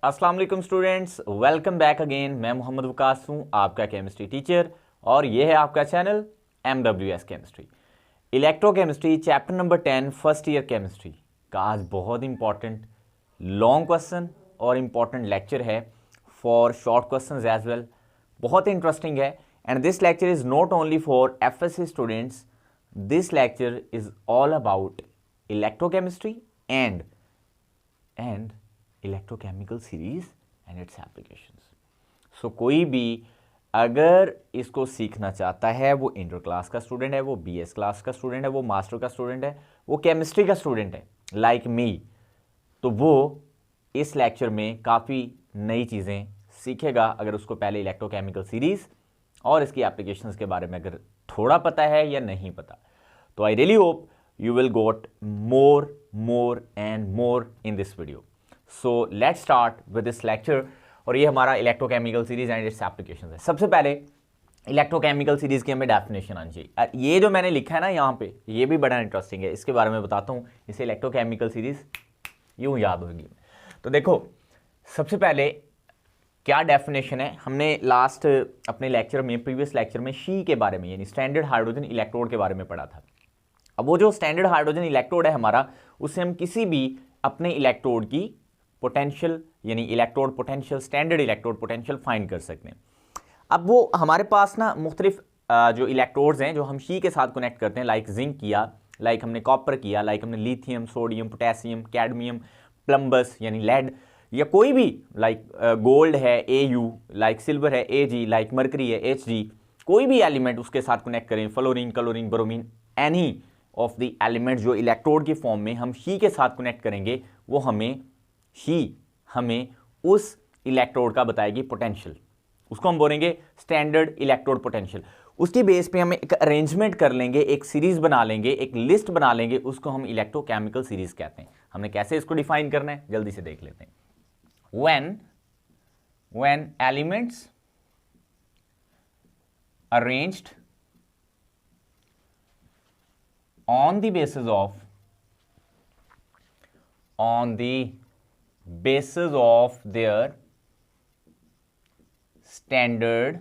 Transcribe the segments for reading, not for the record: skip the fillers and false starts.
अस्सलाम वालेकुम students, welcome back again. मैं मोहम्मद वकास हूँ, आपका केमिस्ट्री टीचर, और ये है आपका channel MWS chemistry. Electrochemistry chapter number 10 first year chemistry का आज बहुत इंपॉर्टेंट लॉन्ग क्वेश्चन और इम्पॉर्टेंट लेक्चर है for short questions as well. बहुत इंटरेस्टिंग है and this lecture is not only for FSC students, this lecture is all about electrochemistry and electrochemical series and its applications. So कोई भी अगर इसको सीखना चाहता है, वो इंटर क्लास का स्टूडेंट है, वो BS क्लास का स्टूडेंट है, वो मास्टर का स्टूडेंट है, वो केमिस्ट्री का स्टूडेंट है लाइक मी, तो वो इस लेक्चर में काफ़ी नई चीज़ें सीखेगा अगर उसको पहले इलेक्ट्रोकेमिकल सीरीज और इसकी एप्लीकेशंस के बारे में अगर थोड़ा पता है या नहीं पता। तो आई really hope you will got more and more in this video. So let's start with this lecture। और ये हमारा electrochemical series and its applications है। सबसे पहले इलेक्ट्रोकेमिकल सीरीज की हमें डेफिनेशन आनी चाहिए। ये जो मैंने लिखा है ना यहाँ पे, ये भी बड़ा इंटरेस्टिंग है, इसके बारे में बताता हूँ। इसे इलेक्ट्रोकेमिकल सीरीज यूँ याद होगी। तो देखो, सबसे पहले क्या डेफिनेशन है, हमने लास्ट अपने लेक्चर में, प्रीवियस लेक्चर में शी के बारे में यानी स्टैंडर्ड हाइड्रोजन इलेक्ट्रोड के बारे में पढ़ा था। अब वो जो स्टैंडर्ड हाइड्रोजन इलेक्ट्रोड है हमारा, उससे हम किसी भी अपने इलेक्ट्रोड की पोटेंशियल यानी electrode potential, standard electrode potential find कर सकते हैं। अब वो हमारे पास ना मुख्तलिफ जो इलेक्ट्रोड्स हैं जो हम शी के साथ कनेक्ट करते हैं, लाइक जिंक किया, लाइक हमने कॉपर किया, लाइक हमने लिथियम, सोडियम, पोटेशियम, कैडमियम, प्लम्बस यानी लेड, या कोई भी लाइक गोल्ड है AU, लाइक सिल्वर है AG, लाइक मरकरी है HG, कोई भी एलिमेंट उसके साथ कनेक्ट करें, fluorine, chlorine, bromine, any of the element जो इलेक्ट्रोड की फॉर्म में हम शी के साथ कनेक्ट करेंगे, वो हमें उस इलेक्ट्रोड का बताएगी पोटेंशियल। उसको हम बोलेंगे स्टैंडर्ड इलेक्ट्रोड पोटेंशियल। उसकी बेस पे हम एक अरेंजमेंट कर लेंगे, एक सीरीज बना लेंगे, एक लिस्ट बना लेंगे, उसको हम इलेक्ट्रोकेमिकल सीरीज कहते हैं। हमने कैसे इसको डिफाइन करना है जल्दी से देख लेते हैं। when elements arranged on the basis of their standard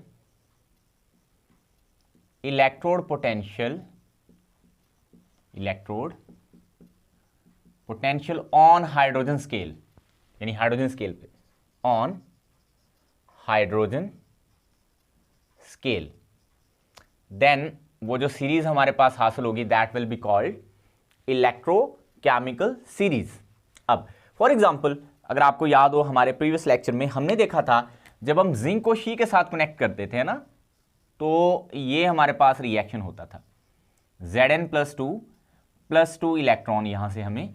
electrode potential on hydrogen scale, यानी हाइड्रोजन स्केल पे, ऑन हाइड्रोजन स्केल, देन वो जो सीरीज हमारे पास हासिल होगी that will be called electrochemical series. अब फॉर एग्जांपल, अगर आपको याद हो, हमारे प्रीवियस लेक्चर में हमने देखा था जब हम जिंक को शी के साथ कनेक्ट करते थे ना, तो ये हमारे पास रिएक्शन होता था। Zn+2 इलेक्ट्रॉन यहां से हमें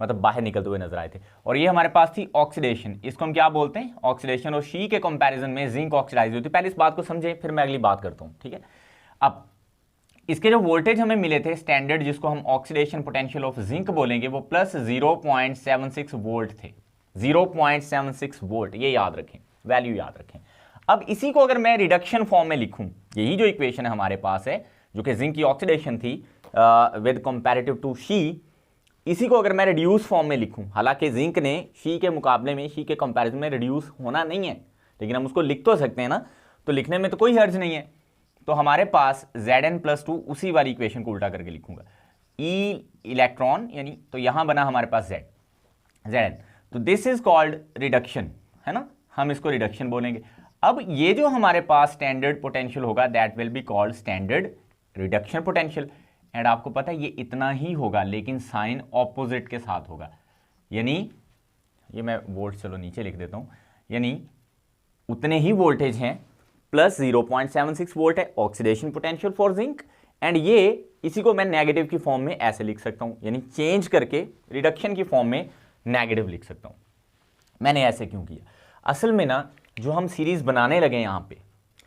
मतलब बाहर निकलते हुए नजर आए थे, और ये हमारे पास थी ऑक्सीडेशन। इसको हम क्या बोलते हैं? ऑक्सीडेशन। और शी के कंपैरिजन में जिंक ऑक्सीडाइज होती है। पहले इस बात को समझें, फिर मैं अगली बात करता हूं, ठीक है। अब इसके जो वोल्टेज हमें मिले थे स्टैंडर्ड, जिसको हम ऑक्सीडेशन पोटेंशियल ऑफ जिंक बोलेंगे, वो प्लस 0.76 वोल्ट थे। 0.76 वोल्ट, ये याद रखें, वैल्यू याद रखें। अब इसी को अगर मैं रिडक्शन फॉर्म में लिखूं, यही जो इक्वेशन है हमारे पास है, जो कि जिंक की ऑक्सीडेशन थी विद कंपैरेटिव टू शी, इसी को अगर मैं रिड्यूस फॉर्म में लिखूं, हालांकि जिंक ने शी के मुकाबले में, शी के कंपैरिजन में रिड्यूस होना नहीं है, लेकिन हम उसको लिख तो सकते हैं ना, तो लिखने में तो कोई हर्ज नहीं है। तो हमारे पास Zn+2, उसी वाली इक्वेशन को उल्टा करके लिखूंगा, E इलेक्ट्रॉन यानी, तो यहां बना हमारे पास Zn, तो दिस इज कॉल्ड रिडक्शन, है ना, हम इसको रिडक्शन बोलेंगे। अब ये जो हमारे पास स्टैंडर्ड पोटेंशियल होगा that will be called standard reduction potential. And आपको पता है ये इतना ही होगा, लेकिन साइन ऑपोजिट के साथ होगा, यानी ये मैं वोल्ट चलो नीचे लिख देता हूं, यानी उतने ही वोल्टेज हैं, प्लस 0.76 वोल्ट है oxidation potential for zinc, and ये इसी को मैं नेगेटिव की फॉर्म में ऐसे लिख सकता हूं, यानी चेंज करके रिडक्शन की फॉर्म में नेगेटिव लिख सकता हूं। मैंने ऐसे क्यों किया? असल में ना, जो हम सीरीज बनाने लगे यहां पे,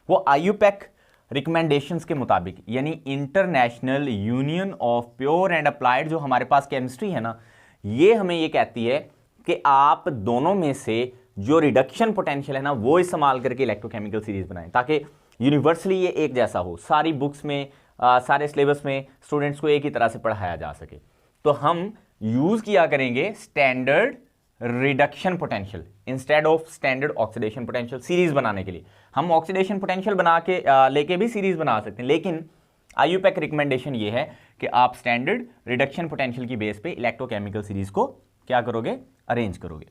वो IUPAC रिकमेंडेशंस के मुताबिक, यानी international union of pure and applied जो हमारे पास केमिस्ट्री है ना, ये हमें ये कहती है कि आप दोनों में से जो रिडक्शन पोटेंशियल है ना, वो इस्तेमाल करके इलेक्ट्रोकेमिकल सीरीज बनाएं, ताकि यूनिवर्सली ये एक जैसा हो, सारी बुक्स में, सारे सिलेबस में स्टूडेंट्स को एक ही तरह से पढ़ाया जा सके। तो हम यूज किया करेंगे standard reduction potential instead of standard oxidation potential. Series बनाने के लिए हम ऑक्सीडेशन पोटेंशियल बना के लेके भी सीरीज बना सकते हैं, लेकिन आईयूपैक रिकमेंडेशन ये है कि आप स्टैंडर्ड रिडक्शन पोटेंशियल की बेस पे इलेक्ट्रोकेमिकल सीरीज को क्या करोगे, अरेंज करोगे।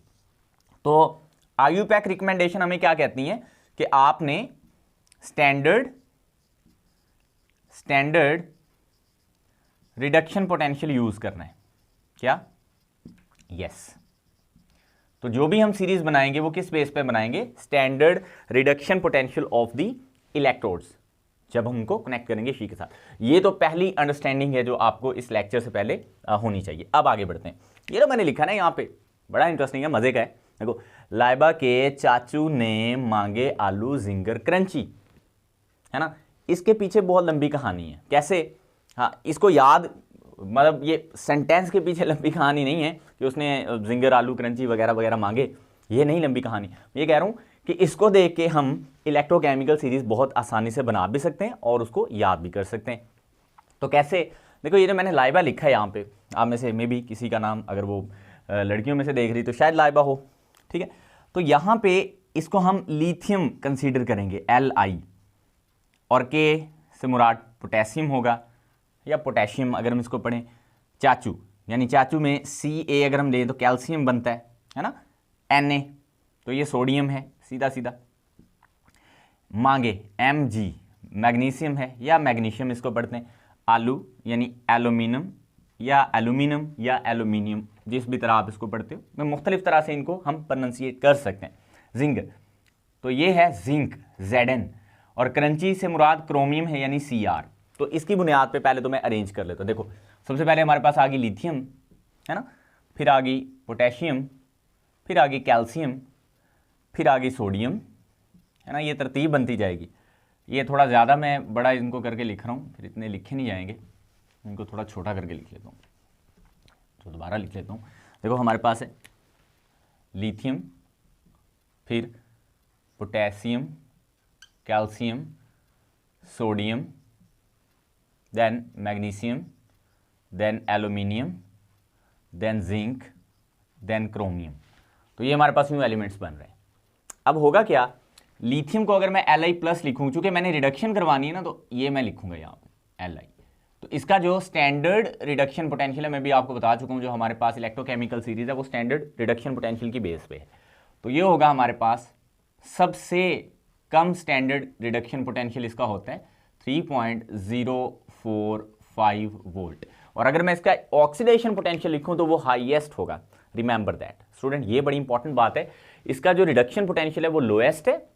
तो आईयूपैक रिकमेंडेशन हमें क्या कहती है कि आपने स्टैंडर्ड रिडक्शन पोटेंशियल यूज करना है। क्या? यस। तो जो भी हम सीरीज बनाएंगे वो किस बेस पे बनाएंगे, standard reduction potential of the electrodes, जब हम उनको कनेक्ट करेंगे शी के साथ। ये तो पहली अंडरस्टैंडिंग है जो आपको इस लेक्चर से पहले होनी चाहिए। अब आगे बढ़ते हैं। ये तो मैंने लिखा ना यहाँ पे, बड़ा इंटरेस्टिंग है, मजे का है। देखो, लाइबा के चाचू ने मांगे आलू जिंगर क्रंची, है ना। इसके पीछे बहुत लंबी कहानी है। कैसे? हाँ, इसको याद, मतलब ये सेंटेंस के पीछे लंबी कहानी नहीं है कि उसने जिंगर आलू क्रंची वगैरह वगैरह मांगे, ये नहीं लंबी कहानी। ये कह रहा हूँ कि इसको देख के हम इलेक्ट्रोकेमिकल सीरीज बहुत आसानी से बना भी सकते हैं और उसको याद भी कर सकते हैं। तो कैसे? देखो, ये जो मैंने लाइबा लिखा है यहाँ पे, आप में से मे भी किसी का नाम अगर वो लड़कियों में से देख रही तो शायद लाइबा हो, ठीक है। तो यहाँ पे इसको हम लिथियम कंसीडर करेंगे, Li, और के से मुराद पोटेशियम होगा या पोटेशियम अगर हम इसको पढ़ें। चाचू यानी चाचू में Ca अगर हम लें तो कैल्शियम बनता है ना, Na तो ये सोडियम है सीधा सीधा। मांगे Mg मैग्नीशियम है या मैग्नीशियम इसको पढ़ते हैं। आलू यानी एल्यूमिनियम या एल्यूमिनियम, जिस भी तरह आप इसको पढ़ते हो, मैं मुख्तलिफ तरह से इनको हम प्रोनाउंसिएट कर सकते हैं। जिंक तो ये है जिंक Zn, और क्रंची से मुराद क्रोमियम है यानी Cr। तो इसकी बुनियाद पे पहले तो मैं अरेंज कर लेता हूँ। देखो, सबसे पहले हमारे पास आ गई लिथियम, है ना, फिर आ गई पोटेशियम, फिर आ गई कैल्शियम, फिर आ गई सोडियम, है ना। ये तरतीब बनती जाएगी। ये थोड़ा ज़्यादा मैं बड़ा इनको करके लिख रहा हूँ, फिर इतने लिखे नहीं जाएंगे, इनको थोड़ा छोटा करके लिख लेता हूँ, तो दोबारा लिख लेता हूँ। देखो, हमारे पास है लिथियम, फिर potassium, calcium, sodium, then magnesium, then aluminium, then zinc, then chromium. तो ये हमारे पास न्यू एलिमेंट्स बन रहे हैं। अब होगा क्या, लिथियम को अगर मैं Li+ लिखूं, चूंकि मैंने रिडक्शन करवानी है ना, तो ये मैं लिखूंगा यहाँ पे Li। तो इसका जो स्टैंडर्ड रिडक्शन पोटेंशियल है, मैं भी आपको बता चुका हूँ, जो हमारे पास इलेक्ट्रोकेमिकल सीरीज है वो स्टैंडर्ड रिडक्शन पोटेंशियल की बेस पे है। तो ये होगा हमारे पास सबसे कम स्टैंडर्ड रिडक्शन पोटेंशियल इसका होता है 3.045 वोल्ट। और अगर मैं इसका ऑक्सीडेशन पोटेंशियल लिखूं तो वो हाईएस्ट होगा। रिमेंबर दैट स्टूडेंट, ये बड़ी इंपॉर्टेंट बात है। इसका जो रिडक्शन पोटेंशियल है वो लोएस्ट है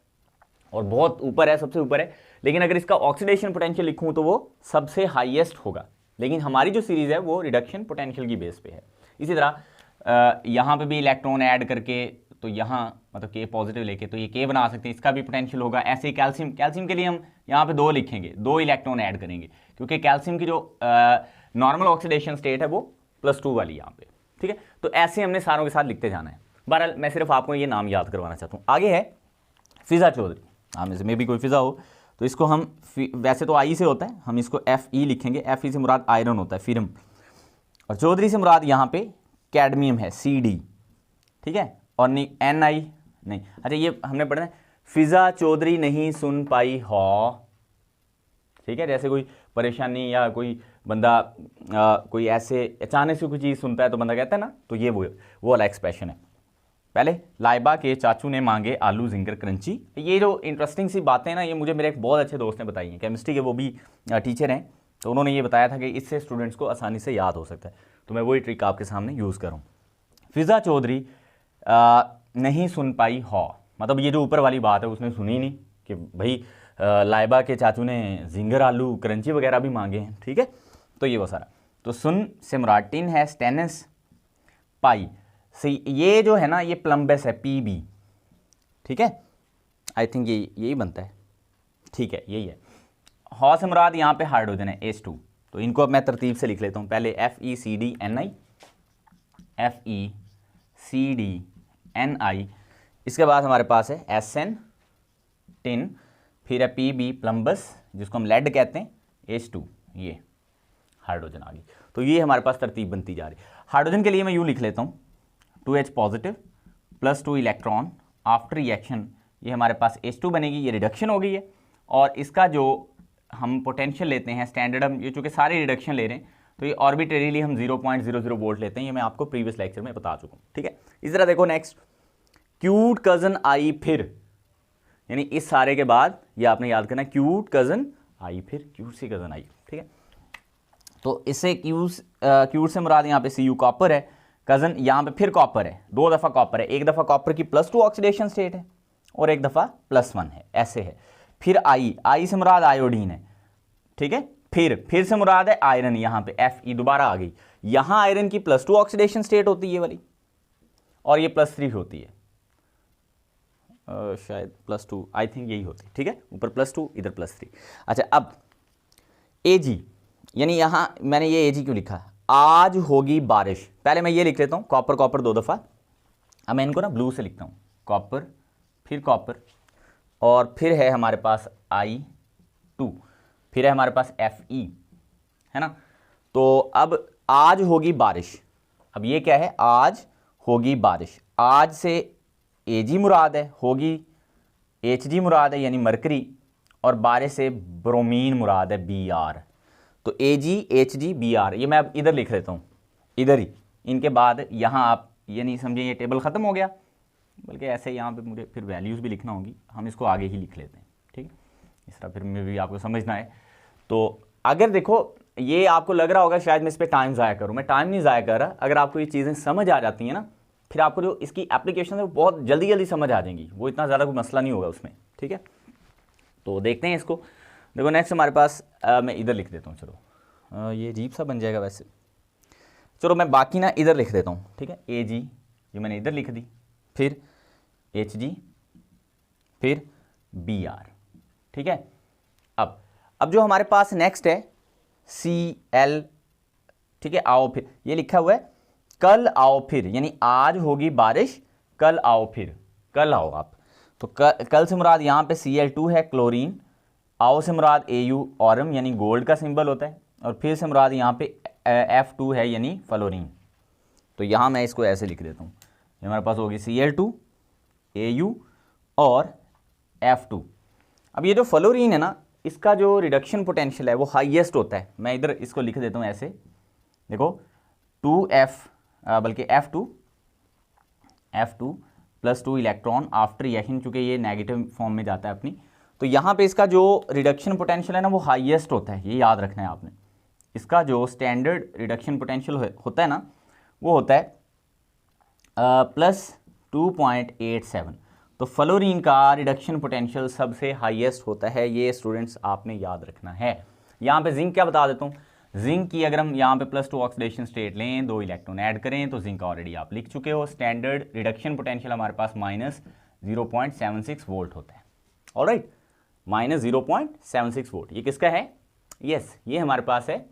और बहुत ऊपर है, सबसे ऊपर है, लेकिन अगर इसका ऑक्सीडेशन पोटेंशियल लिखूं तो वो सबसे हाईएस्ट होगा। लेकिन हमारी जो सीरीज है वो रिडक्शन पोटेंशियल की बेस पे है। इसी तरह यहाँ पे भी इलेक्ट्रॉन ऐड करके, तो यहाँ मतलब K पॉजिटिव लेके तो ये K बना सकते हैं, इसका भी पोटेंशियल होगा। ऐसे ही कैल्शियम के लिए हम यहाँ पे 2 लिखेंगे, 2 इलेक्ट्रॉन ऐड करेंगे, क्योंकि कैल्शियम की जो नॉर्मल ऑक्सीडेशन स्टेट है वो +2 वाली यहाँ पे, ठीक है। तो ऐसे हमने सारों के साथ लिखते जाना है। बहरहाल मैं सिर्फ आपको ये नाम याद करवाना चाहता हूँ। आगे है फिजा चौधरी, हाँ में से मे भी कोई फिजा हो तो इसको हम वैसे तो आई से होता है, हम इसको Fe लिखेंगे। Fe से मुराद आयरन होता है, फिरम, और चौधरी से मुराद यहाँ पे कैडमियम है, Cd, ठीक है। और Ni नहीं, अच्छा ये हमने पढ़ना है, फिजा चौधरी नहीं सुन पाई हो, ठीक है। जैसे कोई परेशानी या कोई बंदा कोई ऐसे अचानक से कोई चीज़ सुनता है तो बंदा कहता है ना, तो ये वो वाला एक्सप्रेशन है। पहले लाइबा के चाचू ने मांगे आलू जिंगर क्रंची। ये जो इंटरेस्टिंग सी बातें हैं ना, ये मुझे मेरे एक बहुत अच्छे दोस्त ने बताई हैं, केमिस्ट्री के, वो भी टीचर हैं। तो उन्होंने ये बताया था कि इससे स्टूडेंट्स को आसानी से याद हो सकता है। तो मैं वही ट्रिक आपके सामने यूज़ करूँ। फिजा चौधरी नहीं सुन पाई हो, मतलब ये जो ऊपर वाली बात है उसने सुनी नहीं कि भाई लाइबा के चाचू ने जिंगर आलू क्रंची वगैरह भी मांगे हैं, ठीक है। तो ये वो सारा, तो सुन से मुराद टिन है, स्टेनस, पाई से ये जो है ना ये प्लम्बस है, Pb, ठीक है। आई थिंक यही बनता है, ठीक है, यही है। हॉ से मुराद यहाँ पे हाइड्रोजन है, H2। तो इनको अब मैं तरतीब से लिख लेता हूँ। पहले FeCdNi, FeCdNi, इसके बाद हमारे पास है Sn, टिन, फिर है Pb प्लम्बस, जिसको हम लेड कहते हैं, H2, ये हाइड्रोजन आ गई। तो ये हमारे पास तरतीब बनती जा रही है। हाइड्रोजन के लिए मैं यूँ लिख लेता हूँ, 2H positive plus 2 electron after reaction, ये हमारे पास H2 बनेगी, ये रिडक्शन हो गई है। और इसका जो हम पोटेंशियल लेते हैं स्टैंडर्ड, हम ये चूँकि सारे रिडक्शन ले रहे हैं तो ये ऑर्बिट्रेरीली हम 0.00 वोल्ट लेते हैं, ये मैं आपको प्रीवियस लेक्चर में बता चुका हूँ, ठीक है। इस तरह देखो नेक्स्ट, क्यूट कज़न आई फिर, यानी इस सारे के बाद ये आपने याद करना, क्यूट कज़न आई फिर, क्यूट सी कज़न आई, ठीक है। तो इससे क्यूट से मुराद यहाँ पे Cu कॉपर है, कज़न यहाँ पे फिर कॉपर है, 2 दफ़ा कॉपर है, एक दफ़ा कॉपर की +2 ऑक्सीडेशन स्टेट है और एक दफ़ा +1 है, ऐसे है। फिर आई से मुराद आयोडीन है, ठीक है। फिर से मुराद है आयरन, यहाँ पे Fe दोबारा आ गई, यहाँ आयरन की +2 ऑक्सीडेशन स्टेट होती है ये वाली, और ये +3 होती है, शायद +2, आई थिंक यही होती है, ठीक है। ऊपर +2 इधर +3। अच्छा, अब Ag, यानी यहाँ मैंने ये Ag क्यों लिखा, आज होगी बारिश। पहले मैं ये लिख लेता हूँ, कॉपर 2 दफ़ा, अब मैं इनको ना ब्लू से लिखता हूँ, कॉपर फिर कॉपर, और फिर है हमारे पास I2, फिर है हमारे पास Fe, है ना। तो अब आज होगी बारिश, अब ये क्या है, आज होगी बारिश, आज से Ag मुराद है, होगी Hg मुराद है यानी मरकरी, और बारिश से ब्रोमीन मुराद है Br। तो Ag Hg Br, ये मैं अब इधर लिख लेता हूँ, इधर ही, इनके बाद यहाँ आप ये नहीं समझे ये टेबल ख़त्म हो गया, बल्कि ऐसे यहाँ पे मुझे फिर वैल्यूज़ भी लिखना होगी, हम इसको आगे ही लिख लेते हैं, ठीक है। इस तरह फिर में भी आपको समझना है। तो अगर देखो ये आपको लग रहा होगा शायद मैं इस पर टाइम ज़ाया करूँ, मैं टाइम नहीं ज़ाया कर रहा, अगर आपको ये चीज़ें समझ आ जाती हैं ना, फिर आपको जो इसकी एप्लीकेशन है वो बहुत जल्दी समझ आ जाएंगी, वो इतना ज़्यादा कोई मसला नहीं होगा उसमें, ठीक है। तो देखते हैं इसको। देखो नेक्स्ट हमारे पास मैं इधर लिख देता हूँ, चलो ये अजीब सा बन जाएगा वैसे, चलो मैं बाकी ना इधर लिख देता हूँ, ठीक है। Ag ये मैंने इधर लिख दी, फिर Hg, फिर Br, ठीक है। अब जो हमारे पास नेक्स्ट है Cl, ठीक है। आओ फिर, ये लिखा हुआ है कल आओ फिर, यानी आज होगी बारिश, कल आओ फिर, कल आओ आप। तो कल से मुराद यहाँ पे Cl2 है, क्लोरीन, आओ से मुराद Au ऑरम यानी गोल्ड का सिंबल होता है, और फिर से मुराद यहाँ पे F2 है यानी फ्लोरीन। तो यहाँ मैं इसको ऐसे लिख देता हूँ, ये हमारे पास होगी Cl2, Au और F2। अब ये जो फ्लोरीन है ना, इसका जो रिडक्शन पोटेंशियल है वो हाईएस्ट होता है, मैं इधर इसको लिख देता हूँ ऐसे, देखो 2F बल्कि F2 +2 इलेक्ट्रॉन आफ्टर रिएक्शन, चूँकि ये नेगेटिव फॉर्म में जाता है अपनी, तो यहाँ पे इसका जो रिडक्शन पोटेंशियल है ना वो हाईएस्ट होता है, ये याद रखना है आपने। इसका जो स्टैंडर्ड रिडक्शन पोटेंशियल होता है ना वो होता है +2.87। तो फ्लोरीन का रिडक्शन पोटेंशियल सबसे हाईएस्ट होता है, ये स्टूडेंट्स आपने याद रखना है। यहाँ पे जिंक क्या बता देता हूँ, जिंक की अगर हम यहाँ पे +2 ऑक्सीडेशन स्टेट लें, 2 इलेक्ट्रॉन ऐड करें, तो जिंक ऑलरेडी आप लिख चुके हो, स्टैंडर्ड रिडक्शन पोटेंशियल हमारे पास -0.76 वोल्ट होता है। ऑलराइट, -0.76 वोल्ट, ये किसका है, यस ये हमारे पास है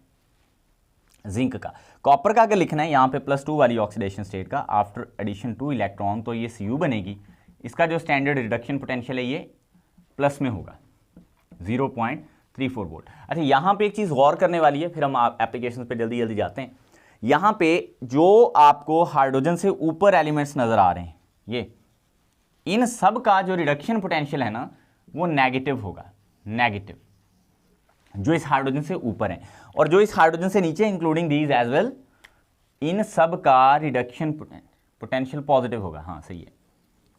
जिंक का। कॉपर का अगर लिखना है यहाँ पे +2 वाली ऑक्सीडेशन स्टेट का, आफ्टर एडिशन 2 इलेक्ट्रॉन, तो ये Cu बनेगी, इसका जो स्टैंडर्ड रिडक्शन पोटेंशियल है ये प्लस में होगा 0.34 वोल्ट। अच्छा, यहाँ पे एक चीज़ गौर करने वाली है, फिर हम एप्लीकेशन पे जल्दी जाते हैं। यहाँ पे जो आपको हाइड्रोजन से ऊपर एलिमेंट्स नज़र आ रहे हैं, ये इन सब का जो रिडक्शन पोटेंशियल है ना वो नेगेटिव होगा, नेगेटिव, जो इस हाइड्रोजन से ऊपर हैं, और जो इस हाइड्रोजन से नीचे इंक्लूडिंग दीज एज वेल, इन सब का रिडक्शन पोटेंशियल पॉजिटिव होगा। हाँ सही है,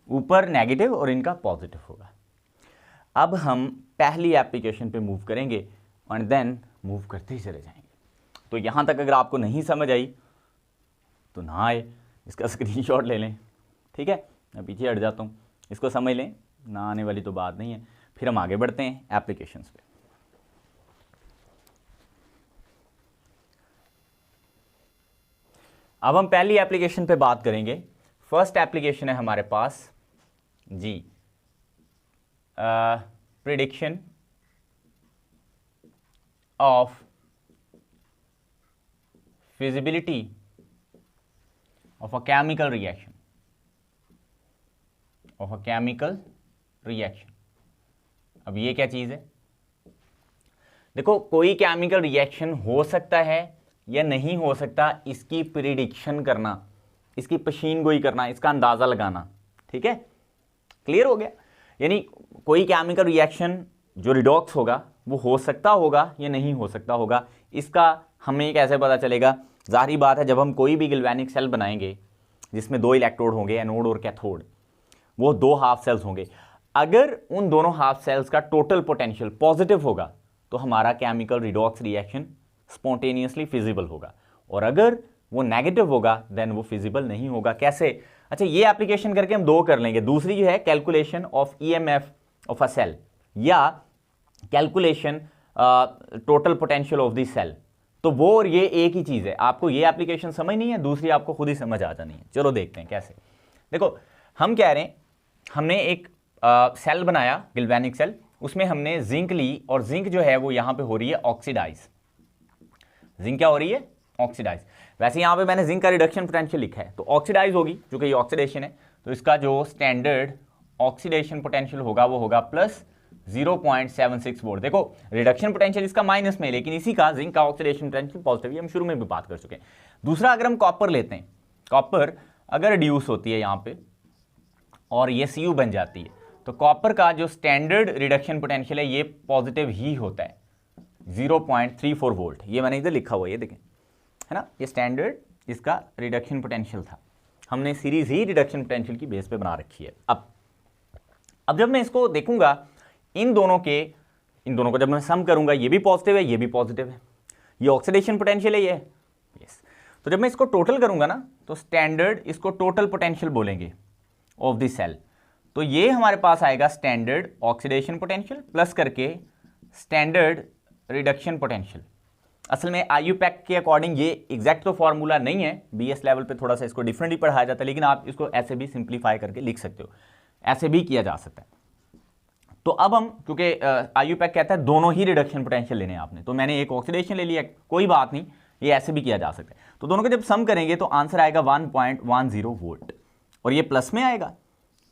ऊपर नेगेटिव और इनका पॉजिटिव होगा। अब हम पहली एप्लीकेशन पे मूव करेंगे एंड देन मूव करते ही चले जाएंगे। तो यहाँ तक अगर आपको नहीं समझ आई तो ना आए, इसका स्क्रीनशॉट ले लें, ठीक है। मैं पीछे हट जाता हूँ, इसको समझ लें, ना आने वाली तो बात नहीं है। फिर हम आगे बढ़ते हैं एप्लीकेशंस पे। अब हम पहली एप्लीकेशन पे बात करेंगे। फर्स्ट एप्लीकेशन है हमारे पास जी prediction of feasibility of a chemical reaction, अब ये क्या चीज़ है, देखो कोई केमिकल रिएक्शन हो सकता है या नहीं हो सकता, इसकी प्रिडिक्शन करना इसकी पशीन गोई करना, इसका अंदाज़ा लगाना। ठीक है, क्लियर हो गया। यानी कोई केमिकल रिएक्शन जो रिडॉक्स होगा वो हो सकता होगा या नहीं हो सकता होगा, इसका हमें कैसे पता चलेगा? जाहिर बात है, जब हम कोई भी गैल्वेनिक सेल बनाएंगे जिसमें 2 इलेक्ट्रोड होंगे, एनोड और कैथोड, वो 2 हाफ सेल्स होंगे। अगर उन दोनों हाफ सेल्स का टोटल पोटेंशियल पॉजिटिव होगा तो हमारा chemical redox reaction spontaneously feasible होगा, और अगर वो नेगेटिव होगा देन वो फिजिबल नहीं होगा। कैसे? अच्छा, ये एप्लीकेशन करके हम 2 कर लेंगे। दूसरी जो है calculation of EMF of a cell, या calculation total potential of the cell. तो वो और ये एक ही चीज़ है। आपको ये एप्लीकेशन समझ नहीं है, दूसरी आपको खुद ही समझ आ जानी है। चलो देखते हैं कैसे। देखो, हम कह रहे हैं हमने एक सेल बनाया, गैल्वेनिक सेल, उसमें हमने जिंक ली, और जिंक जो है वो यहाँ पे हो रही है ऑक्सीडाइज। जिंक क्या हो रही है? ऑक्सीडाइज। वैसे यहाँ पे मैंने जिंक का रिडक्शन पोटेंशियल लिखा है, तो ऑक्सीडाइज होगी, जो कि ये ऑक्सीडेशन है, तो इसका जो स्टैंडर्ड ऑक्सीडेशन पोटेंशियल होगा वो होगा प्लस 0.76 वोल्ट। देखो, रिडक्शन पोटेंशियल इसका माइनस में, लेकिन इसी का जिंक का ऑक्सीडेशन पोटेंशियल पॉजिटिव, ये हम शुरू में भी बात कर चुके हैं। दूसरा, अगर हम कॉपर लेते हैं, कॉपर अगर रिड्यूस होती है यहाँ पे और ये Cu बन जाती है, तो कॉपर का जो स्टैंडर्ड रिडक्शन पोटेंशियल है ये पॉजिटिव ही होता है, 0.34 वोल्ट। ये मैंने इधर लिखा हुआ है, ये देखें, है ना, ये स्टैंडर्ड इसका रिडक्शन पोटेंशियल था। हमने सीरीज ही रिडक्शन पोटेंशियल की बेस पे बना रखी है। अब जब मैं इसको देखूंगा, इन दोनों को जब मैं सम करूंगा, ये भी पॉजिटिव है, ये भी पॉजिटिव है, ये ऑक्सीडेशन पोटेंशियल है, ये यस। तो जब मैं इसको टोटल करूंगा ना, तो स्टैंडर्ड इसको टोटल पोटेंशियल बोलेंगे ऑफ द सेल। तो ये हमारे पास आएगा स्टैंडर्ड ऑक्सीडेशन पोटेंशियल प्लस करके स्टैंडर्ड रिडक्शन पोटेंशियल। असल में IUPAC के अकॉर्डिंग ये एग्जैक्ट तो फॉर्मूला नहीं है, BS लेवल पे थोड़ा सा इसको डिफरेंटली पढ़ाया जाता है, लेकिन आप इसको ऐसे भी सिंप्लीफाई करके लिख सकते हो, ऐसे भी किया जा सकता है। तो अब हम, क्योंकि IUPAC कहता है दोनों ही रिडक्शन पोटेंशियल लेने हैं आपने, तो मैंने एक ऑक्सीडेशन ले लिया, कोई बात नहीं, ये ऐसे भी किया जा सकता है। तो दोनों को जब सम करेंगे तो आंसर आएगा 1.10 वोल्ट, और ये प्लस में आएगा।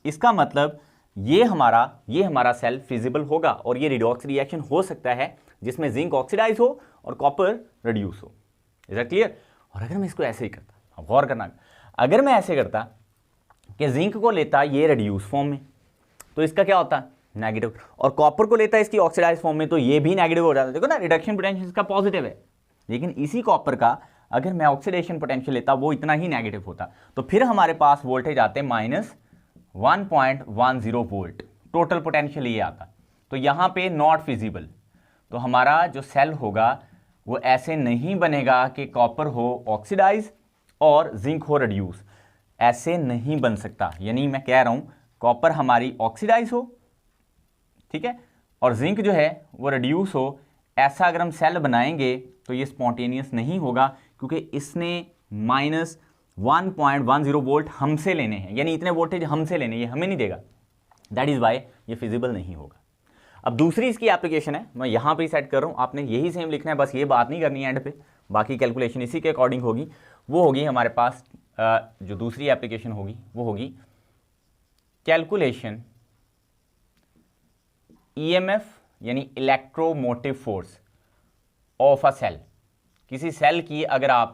इसका मतलब ये हमारा सेल फिजिबल होगा, और ये रिडॉक्स रिएक्शन हो सकता है जिसमें जिंक ऑक्सीडाइज हो और कॉपर रिड्यूस हो। Is that clear? और अगर मैं इसको ऐसे ही करता, अब गौर करना, अगर मैं ऐसे करता कि जिंक को लेता ये रिड्यूस फॉर्म में, तो इसका क्या होता? नेगेटिव, और कॉपर को लेता इसकी ऑक्सीडाइज फॉर्म में, तो ये भी नेगेटिव हो जाता। देखो ना, रिडक्शन पोटेंशियल इसका पॉजिटिव है, लेकिन इसी कॉपर का अगर मैं ऑक्सीडेशन पोटेंशियल लेता वो इतना ही नेगेटिव होता, तो फिर हमारे पास वोल्टेज आते -1.10 वोल्ट, टोटल पोटेंशियल ये आता। तो यहाँ पे नॉट फिजिबल, तो हमारा जो सेल होगा वो ऐसे नहीं बनेगा कि कॉपर हो ऑक्सीडाइज और जिंक हो रिड्यूस, ऐसे नहीं बन सकता। यानी मैं कह रहा हूं कॉपर हमारी ऑक्सीडाइज हो, ठीक है, और जिंक जो है वो रिड्यूस हो, ऐसा अगर हम सेल बनाएंगे तो ये स्पॉन्टेनियस नहीं होगा, क्योंकि इसने -1.10 वोल्ट हमसे लेने हैं, यानी इतने वोल्टेज हमसे लेने, ये हमें नहीं देगा। दैट इज वाई ये फिजिबल नहीं होगा। अब दूसरी इसकी एप्लीकेशन है, मैं यहाँ पे सेट कर रहा हूँ, आपने यही सेम लिखना है, बस ये बात नहीं करनी है एंड पे, बाकी कैलकुलेशन इसी के अकॉर्डिंग होगी। वो होगी हमारे पास जो दूसरी एप्लीकेशन होगी वो होगी कैलकुलेशन EMF यानी electromotive force of a cell. किसी सेल की अगर आप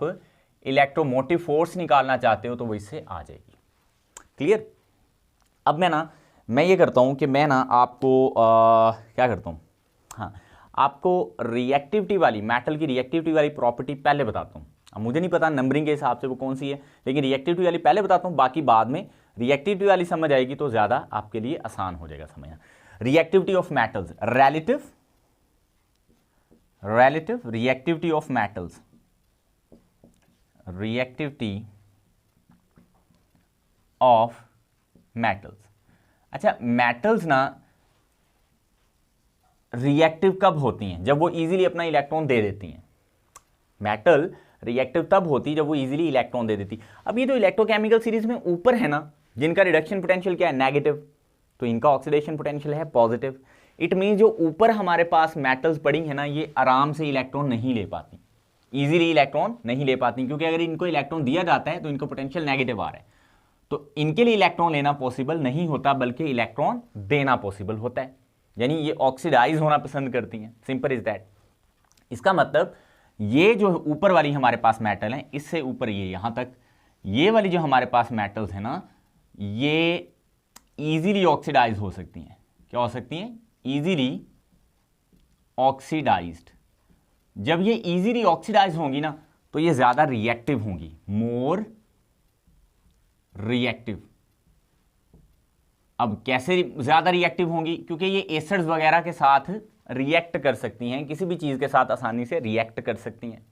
इलेक्ट्रोमोटिव फोर्स निकालना चाहते हो तो वो इससे आ जाएगी। क्लियर? अब मैं ये करता हूँ कि मैं आपको क्या करता हूँ, हाँ, आपको रिएक्टिविटी वाली, मेटल की रिएक्टिविटी वाली प्रॉपर्टी पहले बताता हूँ। अब मुझे नहीं पता नंबरिंग के हिसाब से वो कौन सी है, लेकिन रिएक्टिविटी वाली पहले बताता हूँ, बाकी बाद में रिएक्टिविटी वाली समझ आएगी तो ज़्यादा आपके लिए आसान हो जाएगा समझना। Reactivity of metals, relative reactivity of metals, reactivity of metals. अच्छा, मेटल्स रिएक्टिव कब होती हैं? जब वो इजीली अपना इलेक्ट्रॉन दे देती हैं। मेटल रिएक्टिव तब होती है जब वो इजीली इलेक्ट्रॉन दे देती। अब ये जो इलेक्ट्रोकेमिकल सीरीज में ऊपर है ना, जिनका रिडक्शन पोटेंशियल क्या है? नेगेटिव, तो इनका ऑक्सीडेशन पोटेंशियल है पॉजिटिव। इट मीन जो ऊपर हमारे पास मेटल्स पड़ी है ना, ये आराम से इलेक्ट्रॉन नहीं ले पाती, इजीली इलेक्ट्रॉन नहीं ले पाती, क्योंकि अगर इनको इलेक्ट्रॉन दिया जाता है तो इनको पोटेंशियल नेगेटिव आ रहा है, तो इनके लिए इलेक्ट्रॉन लेना पॉसिबल नहीं होता, बल्कि इलेक्ट्रॉन देना पॉसिबल होता है। यानी ये ऑक्सीडाइज होना पसंद करती हैं, सिंपल इज दैट। इसका मतलब ये जो ऊपर वाली हमारे पास मेटल है, इससे ऊपर ये यहाँ तक, ये वाली जो हमारे पास मेटल्स है ना, ये इजीली ऑक्सीडाइज हो सकती हैं। क्या हो सकती हैं? Easily oxidised. जब ये इजीली ऑक्सीडाइज होंगी ना, तो ये ज्यादा रिएक्टिव होंगी, मोर रिएक्टिव। अब कैसे ज्यादा रिएक्टिव होंगी? क्योंकि ये एसिड्स वगैरह के साथ रिएक्ट कर सकती हैं, किसी भी चीज के साथ आसानी से रिएक्ट कर सकती हैं,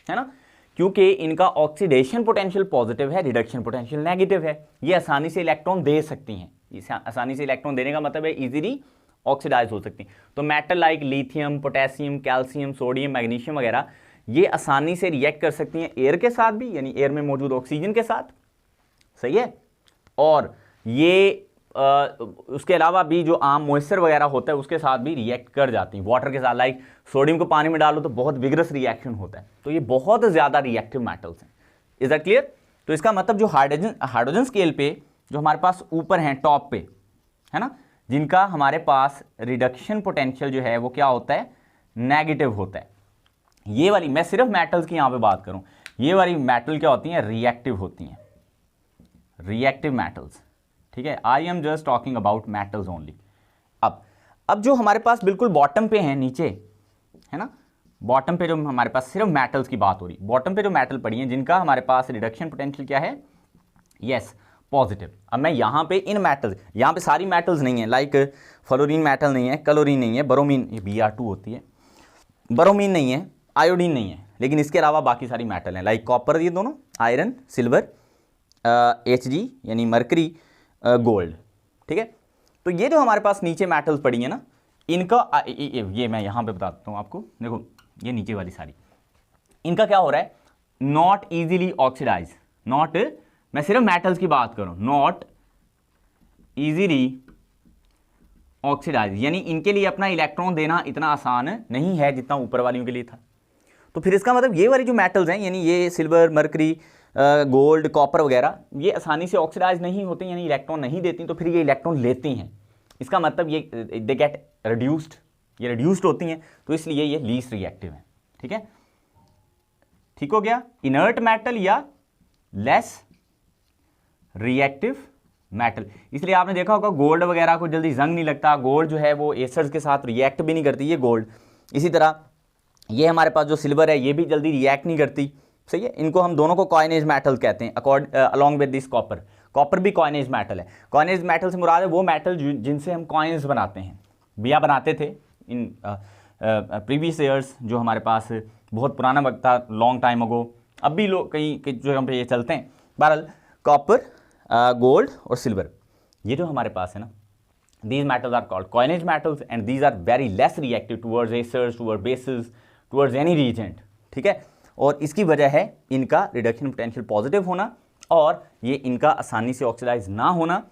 है ना, क्योंकि इनका ऑक्सीडेशन पोटेंशियल पॉजिटिव है, रिडक्शन पोटेंशियल नेगेटिव है। ये आसानी से इलेक्ट्रॉन दे सकती हैं। इसे आसानी से इलेक्ट्रॉन देने का मतलब है इजीली ऑक्सीडाइज हो सकती हैं। तो metal like lithium, potassium, calcium, sodium, magnesium वगैरह ये आसानी से रिएक्ट कर सकती हैं एयर के साथ भी, यानी एयर में मौजूद ऑक्सीजन के साथ, सही है। और ये उसके अलावा भी जो आम मॉइस्चर वगैरह होता है उसके साथ भी रिएक्ट कर जाती हैं, वाटर के साथ। लाइक सोडियम को पानी में डालो तो बहुत विगरस रिएक्शन होता है। तो ये बहुत ज़्यादा रिएक्टिव मेटल्स हैं। Is that clear? तो इसका मतलब जो हाइड्रोजन स्केल पे जो हमारे पास ऊपर हैं टॉप पे, है ना, जिनका हमारे पास रिडक्शन पोटेंशियल जो है वो क्या होता है? नेगेटिव होता है। ये वाली, मैं सिर्फ मेटल्स की यहाँ पे बात करूँ, ये वाली मेटल क्या होती हैं? रिएक्टिव होती हैं, रिएक्टिव मेटल्स, ठीक है। I am just talking about metals only. अब जो हमारे पास बिल्कुल बॉटम पे हैं, नीचे, है ना, बॉटम पे जो हमारे पास सिर्फ मेटल्स की बात हो रही, बॉटम पे जो मेटल पड़ी हैं जिनका हमारे पास रिडक्शन पोटेंशियल क्या है? Yes, positive. अब मैं यहाँ पे इन मेटल्स, यहाँ पे सारी मेटल्स नहीं है, लाइक फ्लोरीन मेटल नहीं है, क्लोरीन नहीं है, बोरोमीन, ये Br2 होती है, बोरोमीन नहीं है, आयोडीन नहीं है, लेकिन इसके अलावा बाकी सारी मेटल हैं, लाइक कॉपर, ये दोनों, आयरन, सिल्वर, Hg यानी मरकरी, गोल्ड, ठीक है। तो ये जो हमारे पास नीचे मेटल्स पड़ी है ना, इनका ये मैं यहाँ पे बता देता हूँ आपको। देखो ये नीचे वाली सारी, इनका क्या हो रहा है? नॉट इजीली ऑक्सीडाइज, नॉट, मैं सिर्फ मेटल्स की बात करूँ, नॉट इजीली ऑक्सीडाइज, यानी इनके लिए अपना इलेक्ट्रॉन देना इतना आसान नहीं है जितना ऊपर वालियों के लिए था। तो फिर इसका मतलब ये वाली जो मेटल्स हैं, यानी ये सिल्वर, मरकरी, गोल्ड, कॉपर वगैरह, ये आसानी से ऑक्सीडाइज नहीं होती, यानी इलेक्ट्रॉन नहीं देती, तो फिर ये इलेक्ट्रॉन लेती हैं। इसका मतलब ये दे गेट रिड्यूस्ड, ये रिड्यूस्ड होती हैं, तो इसलिए ये लीस्ट रिएक्टिव है, ठीक है। ठीक हो गया? इनर्ट मेटल या लेस रिएक्टिव मेटल। इसलिए आपने देखा होगा गोल्ड वगैरह को जल्दी जंग नहीं लगता, गोल्ड जो है वो एसिड्स के साथ रिएक्ट भी नहीं करती, ये गोल्ड। इसी तरह ये हमारे पास जो सिल्वर है ये भी जल्दी रिएक्ट नहीं करती, सही है। इनको हम दोनों को कॉइनेज मेटल कहते हैं, along with this copper. Copper भी कॉइनेज मेटल है। कॉइनेज मेटल से मुराद है वो मेटल जिनसे हम कॉइन्स बनाते हैं, बिया बनाते थे इन प्रीवियस ईयर्स, जो हमारे पास बहुत पुराना वक्त था, लॉन्ग टाइम अगो। अब भी लोग कई जगह पे ये चलते हैं। बहरहाल कॉपर, गोल्ड और सिल्वर, ये जो हमारे पास है ना, these metals are called coinage metals and these are very less reactive towards acids, towards bases, towards any reagent, ठीक है। और इसकी वजह है इनका रिडक्शन पोटेंशियल पॉजिटिव होना, और ये इनका आसानी से ऑक्सीडाइज ना होना,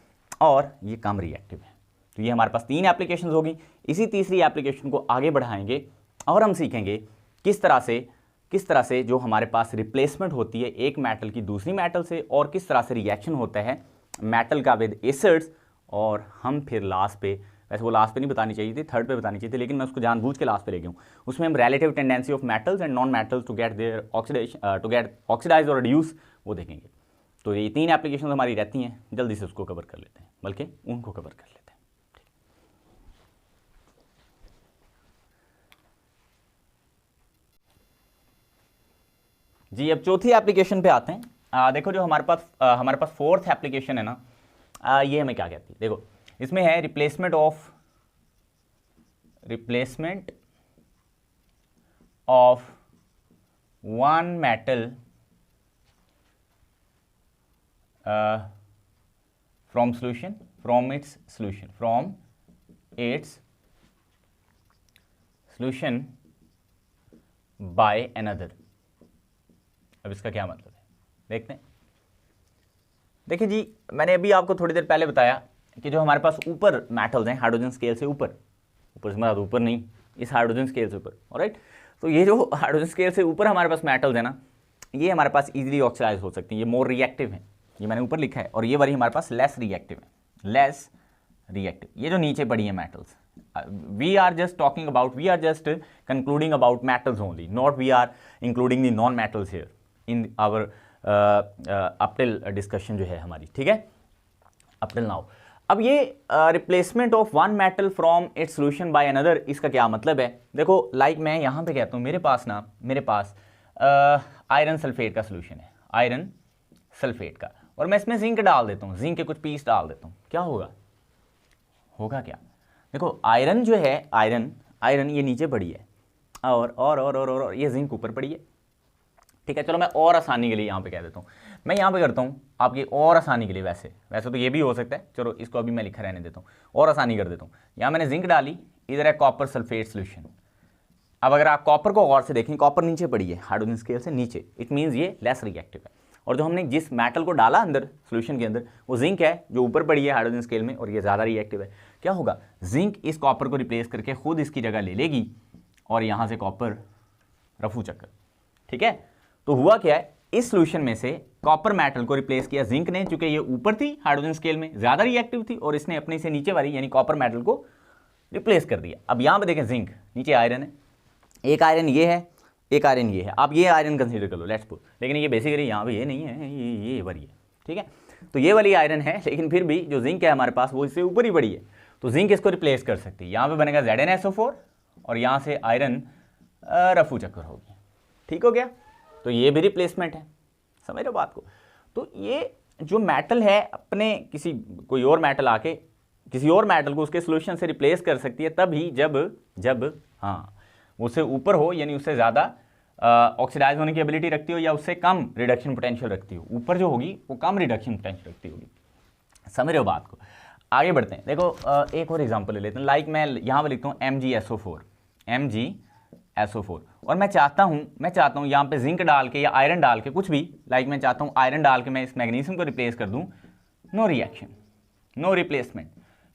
और ये कम रिएक्टिव है। तो ये हमारे पास 3 एप्लीकेशंस होगी। इसी तीसरी एप्लीकेशन को आगे बढ़ाएंगे और हम सीखेंगे किस तरह से जो हमारे पास रिप्लेसमेंट होती है एक मेटल की दूसरी मेटल से, और किस तरह से रिएक्शन होता है मेटल का विद एसिड्स। और हम फिर लास्ट पे, वैसे वो लास्ट पे नहीं बतानी चाहिए थी, थर्ड पे बतानी चाहिए थी, लेकिन मैं उसको जानबूझ के लास्ट पे ले गया हूँ। उसमें हम relative tendency of metals and non metals to get their oxidation, to get oxidise और रिड्यूस, वो देखेंगे। तो ये 3 एप्लीकेशन हमारी रहती हैं, जल्दी से उसको कवर कर लेते हैं, बल्कि उनको कवर कर लेते हैं। जी, अब चौथी एप्लीकेशन पे आते हैं। देखो जो हमारे पास फोर्थ एप्लीकेशन है ना, ये हमें क्या कहती है? देखो इसमें है replacement of one metal from its solution by another. अब इसका क्या मतलब है देखते हैं। देखिए जी, मैंने अभी आपको थोड़ी देर पहले बताया कि जो हमारे पास ऊपर मेटल्स हैं हाइड्रोजन स्केल से ऊपर से मतलब ऊपर नहीं, इस हाइड्रोजन स्केल से ऊपर, ऑलराइट। तो ये जो हाइड्रोजन स्केल से ऊपर हमारे पास मेटल्स हैं ना, ये हमारे पास इजीली ऑक्सीडाइज हो सकती हैं, ये मोर रिएक्टिव है, ये मैंने ऊपर लिखा है। और ये वाली हमारे पास लेस रिएक्टिव है, लेस रिएक्टिव। ये जो नीचे पड़ी है metals, we are just concluding about metals only, not we are including the non metals here in our up till discussion जो है हमारी, ठीक है, अप टिल नाउ। अब ये replacement of one metal from its solution by another, इसका क्या मतलब है? देखो लाइक मैं यहाँ पे कहता हूँ मेरे पास आयरन सल्फेट का सोल्यूशन है, आयरन सल्फेट का, और मैं इसमें जिंक डाल देता हूँ, जिंक के कुछ पीस डाल देता हूँ, क्या होगा क्या? देखो आयरन जो है, आयरन ये नीचे पड़ी है, और ये जिंक ऊपर पड़ी है, ठीक है। चलो मैं और आसानी के लिए यहाँ पे कह देता हूँ, मैं यहाँ पे करता हूँ आपकी और आसानी के लिए, वैसे तो ये भी हो सकता है, चलो इसको अभी मैं लिखा रहने देता हूँ, और आसानी कर देता हूँ। यहाँ मैंने जिंक डाली, इधर है कॉपर सल्फेट सोल्यूशन। अब अगर आप कॉपर को गौर से देखें, कॉपर नीचे पड़ी है हाइड्रोजन स्केल से नीचे, इट मीन्स ये लेस रिएक्टिव है। और जो हमने जिस मेटल को डाला अंदर सोल्यूशन के अंदर, वो जिंक है जो ऊपर पड़ी है हाइड्रोजन स्केल में, और ये ज़्यादा रिएक्टिव है। क्या होगा? जिंक इस कॉपर को रिप्लेस करके खुद इसकी जगह ले लेगी, और यहाँ से कॉपर रफू चक्कर, ठीक है। तो हुआ क्या है, इस सोल्यूशन में से कॉपर मेटल को रिप्लेस किया जिंक ने, चूंकि ये ऊपर थी हाइड्रोजन स्केल में, ज़्यादा रिएक्टिव थी, और इसने अपने से नीचे वाली यानी कॉपर मेटल को रिप्लेस कर दिया। अब यहाँ पे देखें जिंक, नीचे आयरन है, एक आयरन ये है, एक आयरन ये है, आप ये आयरन कंसीडर कर लो, लेट्स पुट, लेकिन ये बेसिकली यहाँ पे ये नहीं है, ये वाली है, ठीक है। तो ये वाली आयरन है, लेकिन फिर भी जो जिंक है हमारे पास वो इससे ऊपर ही बड़ी है, तो जिंक इसको रिप्लेस कर सकती है। यहाँ पे बनेगा ZnSO4, और यहाँ से आयरन रफू चक्कर होगी, ठीक हो गया। तो ये भी रिप्लेसमेंट है, समझ रहे हो बात को। तो ये जो मेटल है अपने कोई और मेटल आके किसी और मेटल को उसके सोल्यूशन से रिप्लेस कर सकती है, तभी जब हाँ उससे ऊपर हो, यानी उससे ज़्यादा ऑक्सीडाइज होने की एबिलिटी रखती हो, या उससे कम रिडक्शन पोटेंशियल रखती हो। ऊपर जो होगी वो कम रिडक्शन पोटेंशियल रखती होगी, समझ रहे हो बात को। आगे बढ़ते हैं, देखो एक और एग्जांपल ले लेते हैं। लाइक मैं यहाँ पर लिखता हूँ MgSO4, और मैं चाहता हूँ यहाँ पे जिंक डाल के या आयरन डाल के कुछ भी, लाइक मैं चाहता हूँ आयरन डाल के मैं इस मैग्नीशियम को रिप्लेस कर दूँ, no reaction, no replacement,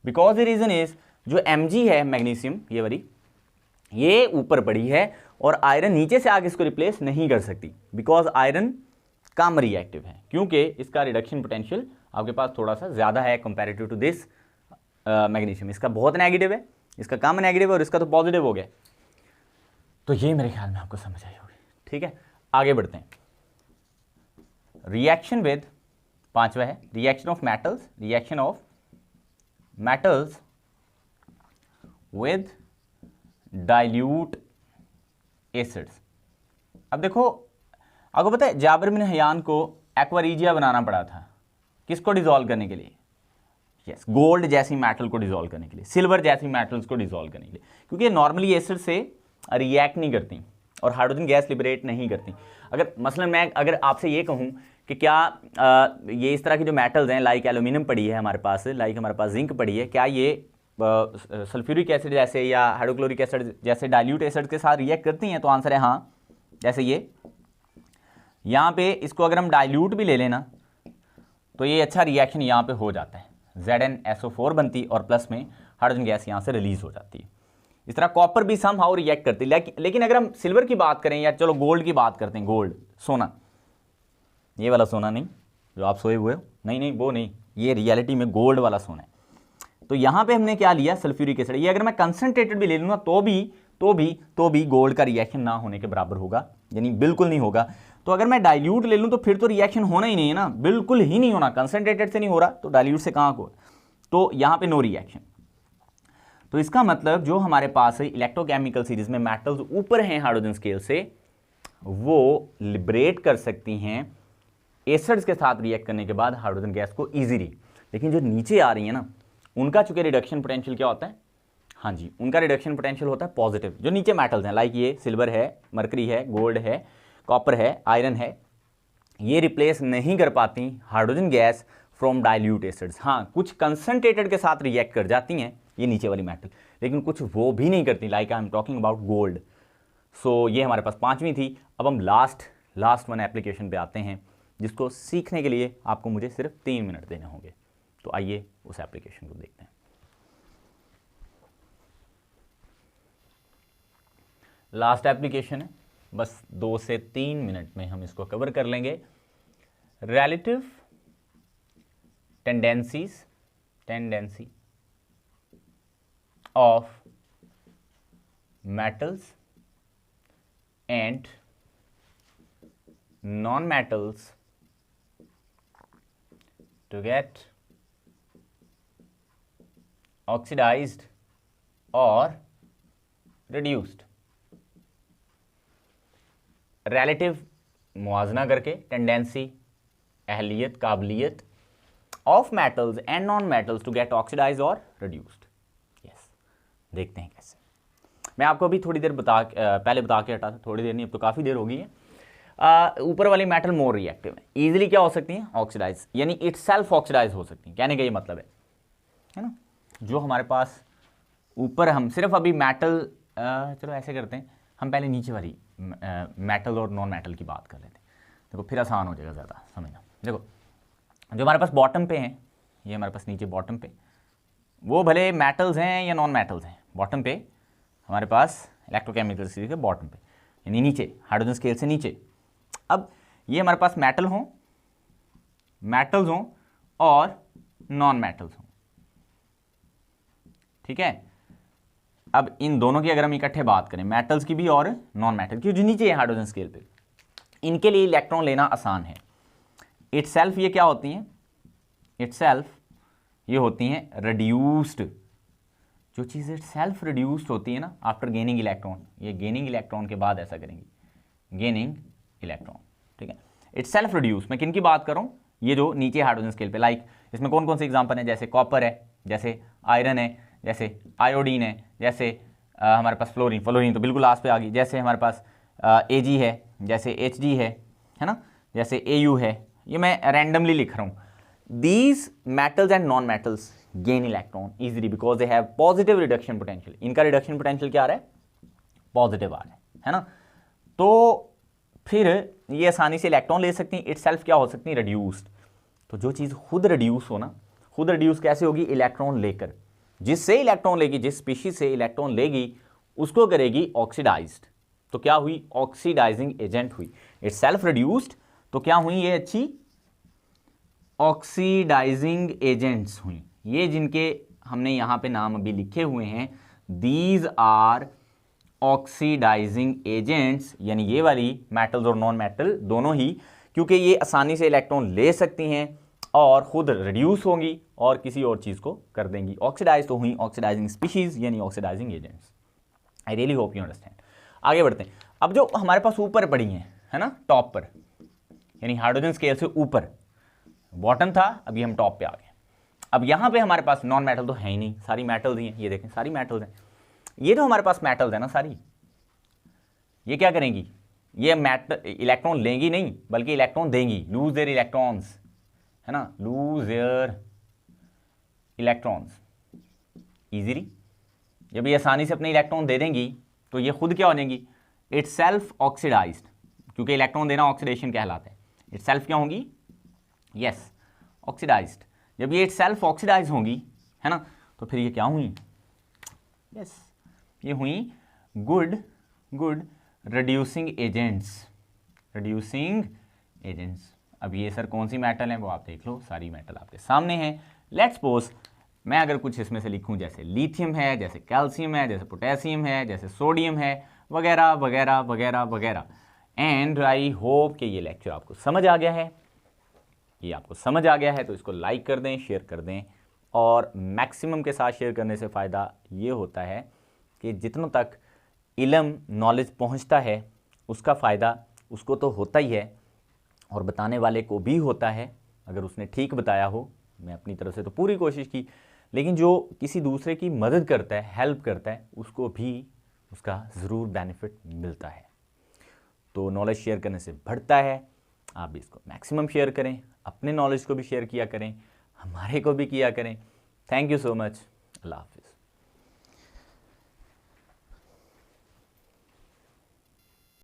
because the reason is जो Mg है मैग्नीशियम ये वाली, ये ऊपर पड़ी है, और आयरन नीचे से आगे इसको रिप्लेस नहीं कर सकती, बिकॉज आयरन कम रिएक्टिव है, क्योंकि इसका रिडक्शन पोटेंशियल आपके पास थोड़ा सा ज़्यादा है कंपैरेटिव टू दिस मैग्नीशियम। इसका बहुत नेगेटिव है, इसका कम नेगेटिव है, और इसका तो पॉजिटिव हो गया। तो ये मेरे ख्याल में आपको समझ आई होगी, ठीक है। आगे बढ़ते हैं, रिएक्शन विद, पांचवा है reaction of metals with dilute acids. अब देखो आपको पता है जाबिर बिन हयान को एक्वारीजिया बनाना पड़ा था, किसको डिसॉल्व करने के लिए? यस, गोल्ड जैसी मेटल को डिसॉल्व करने के लिए, सिल्वर जैसी मेटल्स को डिसॉल्व करने के लिए, क्योंकि नॉर्मली एसिड से रिएक्ट नहीं करती और हाइड्रोजन गैस लिबरेट नहीं करती। अगर मसलन मैं अगर आपसे ये कहूँ कि क्या ये इस तरह की जो मेटल्स हैं, लाइक एल्यूमिनियम पड़ी है हमारे पास, लाइक हमारे पास जिंक पड़ी है, क्या ये सल्फ्यूरिक एसिड जैसे या हाइड्रोक्लोरिक एसिड जैसे डाइल्यूट एसिड के साथ रिएक्ट करती हैं? तो आंसर है हाँ। जैसे ये यहाँ पे इसको अगर हम डाइल्यूट भी ले लेना तो ये अच्छा रिएक्शन यहाँ पे हो जाता है, ZnSO4 बनती और प्लस में हाइड्रोजन गैस यहाँ से रिलीज हो जाती है। इस तरह कॉपर भी सम हाउ रिएक्ट करती है, लेकिन अगर हम सिल्वर की बात करें या चलो गोल्ड की बात करते हैं, गोल्ड सोना, ये वाला सोना नहीं जो आप सोए हुए हो, नहीं वो नहीं, ये रियलिटी में गोल्ड वाला सोना है। तो यहाँ पे हमने क्या लिया? Sulphuric acid. ये अगर मैं कंसंट्रेटेड भी ले लूँ ना तो भी गोल्ड का रिएक्शन ना होने के बराबर होगा, यानी बिल्कुल नहीं होगा। तो अगर मैं डाइल्यूट ले लूँ तो फिर तो रिएक्शन होना ही नहीं है ना, बिल्कुल ही नहीं होना, कंसंट्रेटेड से नहीं हो रहा तो डाइल्यूट से कहाँ को, तो यहाँ पे नो रिएक्शन। तो इसका मतलब जो हमारे पास है इलेक्ट्रोकेमिकल सीरीज में मेटल्स ऊपर हैं हाइड्रोजन स्केल से, वो लिबरेट कर सकती हैं एसिड्स के साथ रिएक्ट करने के बाद हाइड्रोजन गैस को इजीली। लेकिन जो नीचे आ रही है ना, उनका चूंकि रिडक्शन पोटेंशियल क्या होता है? हाँ जी, उनका रिडक्शन पोटेंशियल होता है पॉजिटिव। जो नीचे मेटल्स हैं लाइक ये सिल्वर है, मरकरी है, गोल्ड है, कॉपर है, आयरन है, ये रिप्लेस नहीं कर पाती hydrogen gas from dilute acids. हाँ, कुछ कंसंट्रेटेड के साथ रिएक्ट कर जाती हैं ये नीचे वाली मेटल, लेकिन कुछ वो भी नहीं करती, like I am talking about gold. So ये हमारे पास पांचवी थी। अब हम लास्ट वन एप्लीकेशन पे आते हैं, जिसको सीखने के लिए आपको मुझे सिर्फ 3 मिनट देने होंगे। तो आइए उस एप्लीकेशन को देखते हैं। लास्ट एप्लीकेशन है, बस 2 से 3 मिनट में हम इसको कवर कर लेंगे। Relative tendency of metals and non-metals to get oxidized or reduced. Relative मुआजना करके टेंडेंसी, अहलियत, काबिलियत of metals and non metals to get oxidise और रिड्यूस्ड. यस, देखते हैं कैसे. मैं आपको अभी थोड़ी देर पहले बता के हटा था, थोड़ी देर नहीं, अब तो काफ़ी देर हो गई है. ऊपर वाली मेटल मोर रिएक्टिव है, ईजिली क्या हो सकती हैं, ऑक्सीडाइज, यानी इट सेल्फ ऑक्सीडाइज हो सकती हैं. कहने का ये मतलब है ना. जो हमारे पास ऊपर, हम सिर्फ अभी मेटल, चलो ऐसे करते हैं, हम पहले नीचे वाली मेटल और नॉन मेटल की बात कर लेते हैं. देखो फिर आसान हो जाएगा ज़्यादा समझना. देखो जो हमारे पास बॉटम पे हैं, ये हमारे पास नीचे बॉटम पे, वो भले मेटल्स हैं या नॉन मेटल्स हैं, बॉटम पे हमारे पास इलेक्ट्रोकेमिकल सीरीज के बॉटम पे, यानी नीचे हाइड्रोजन स्केल से नीचे. अब ये हमारे पास मेटल्स हों और नॉन मेटल्स हों, ठीक है. अब इन दोनों की अगर हम इकट्ठे बात करें, मेटल्स की भी और नॉन मेटल की, जो नीचे है हाइड्रोजन स्केल पे, इनके लिए इलेक्ट्रॉन लेना आसान है. इटसेल्फ ये क्या होती हैं, इटसेल्फ ये होती हैं रिड्यूस्ड. जो चीज़ इटसेल्फ रिड्यूस्ड होती है ना आफ्टर गेनिंग इलेक्ट्रॉन, ये गेनिंग इलेक्ट्रॉन के बाद ऐसा करेंगी, गेनिंग इलेक्ट्रॉन, ठीक है. इटसेल्फ रिड्यूस, मैं किन की बात कर रहा हूँ, ये जो नीचे हाइड्रोजन स्केल पे. लाइक इसमें कौन कौन से एग्जांपल हैं, जैसे कॉपर है, जैसे आयरन है, जैसे आयोडीन है, जैसे हमारे पास फ्लोरीन तो बिल्कुल लास्ट पे आ गई, जैसे हमारे पास Ag है, जैसे Hg है ना, जैसे Au है. ये मैं रैंडमली लिख रहा हूँ. These metals and non metals gain electron easily because they have positive reduction potential. इनका रिडक्शन पोटेंशियल क्या आ रहा है, पॉजिटिव आ रहा है ना. तो फिर ये आसानी से इलेक्ट्रॉन ले सकती हैं. इटसेल्फ क्या हो सकती है, रिड्यूस्ड. तो जो चीज़ खुद रिड्यूस हो ना, खुद रिड्यूस कैसे होगी, इलेक्ट्रॉन लेकर, जिससे इलेक्ट्रॉन लेगी, जिस स्पीशीज से इलेक्ट्रॉन लेगी उसको करेगी ऑक्सीडाइज्ड. तो क्या हुई, ऑक्सीडाइजिंग एजेंट हुई. इट्स सेल्फ रिड्यूस्ड, तो क्या हुई ये अच्छी ऑक्सीडाइजिंग एजेंट्स हुई. ये जिनके हमने यहां पे नाम अभी लिखे हुए हैं, दीज आर ऑक्सीडाइजिंग एजेंट्स, यानी ये वाली मेटल्स और नॉन मेटल दोनों ही, क्योंकि ये आसानी से इलेक्ट्रॉन ले सकती हैं और खुद रिड्यूस होंगी और किसी और चीज़ को कर देंगी ऑक्सीडाइज. तो हुई ऑक्सीडाइजिंग स्पीशीज यानी oxidizing agents. I really hope you understand. आगे बढ़ते हैं. अब जो हमारे पास ऊपर पड़ी हैं, है ना, टॉप पर, यानी हाइड्रोजन स्केल से ऊपर, बॉटम था, अभी हम टॉप पे आ गए. अब यहाँ पे हमारे पास नॉन मेटल तो है ही नहीं, सारी मेटल्स ही हैं. ये देखें सारी मेटल्स हैं. ये जो हमारे पास मेटल्स है ना सारी, ये क्या करेंगी, ये इलेक्ट्रॉन लेंगी नहीं बल्कि इलेक्ट्रॉन देंगी, लूज देयर इलेक्ट्रॉन्स, है ना, लूज देयर इलेक्ट्रॉन्स इजीली. जब ये आसानी से अपने इलेक्ट्रॉन दे देंगी तो ये खुद क्या हो जाएंगी, इट्स सेल्फ ऑक्सीडाइज्ड, क्योंकि इलेक्ट्रॉन देना ऑक्सीडेशन कहलाता है. इट्स सेल्फ क्या होंगी, यस, ऑक्सीडाइज्ड. जब ये इट्स सेल्फ ऑक्सीडाइज होंगी, है ना, तो फिर ये क्या हुई, यस, ये हुई गुड रिड्यूसिंग एजेंट्स. अब ये सर कौन सी मेटल है वो आप देख लो, सारी मेटल आपके सामने है. लेट्स सपोज मैं अगर कुछ इसमें से लिखूं, जैसे लिथियम है, जैसे कैल्शियम है, जैसे पोटेशियम है, जैसे सोडियम है, वगैरह वगैरह वगैरह वगैरह. एंड आई होप कि ये लेक्चर आपको समझ आ गया है. ये आपको समझ आ गया है तो इसको लाइक कर दें, शेयर कर दें, और मैक्सिमम के साथ शेयर करने से फ़ायदा ये होता है कि जितनों तक इल्म नॉलेज पहुंचता है उसका फ़ायदा उसको तो होता ही है और बताने वाले को भी होता है, अगर उसने ठीक बताया हो. मैं अपनी तरफ से तो पूरी कोशिश की, लेकिन जो किसी दूसरे की मदद करता है, हेल्प करता है, उसको भी उसका ज़रूर बेनिफिट मिलता है. तो नॉलेज शेयर करने से बढ़ता है. आप भी इसको मैक्सिमम शेयर करें, अपने नॉलेज को भी शेयर किया करें, हमारे को भी किया करें. Thank you so much. अल्लाह हाफ़िज़.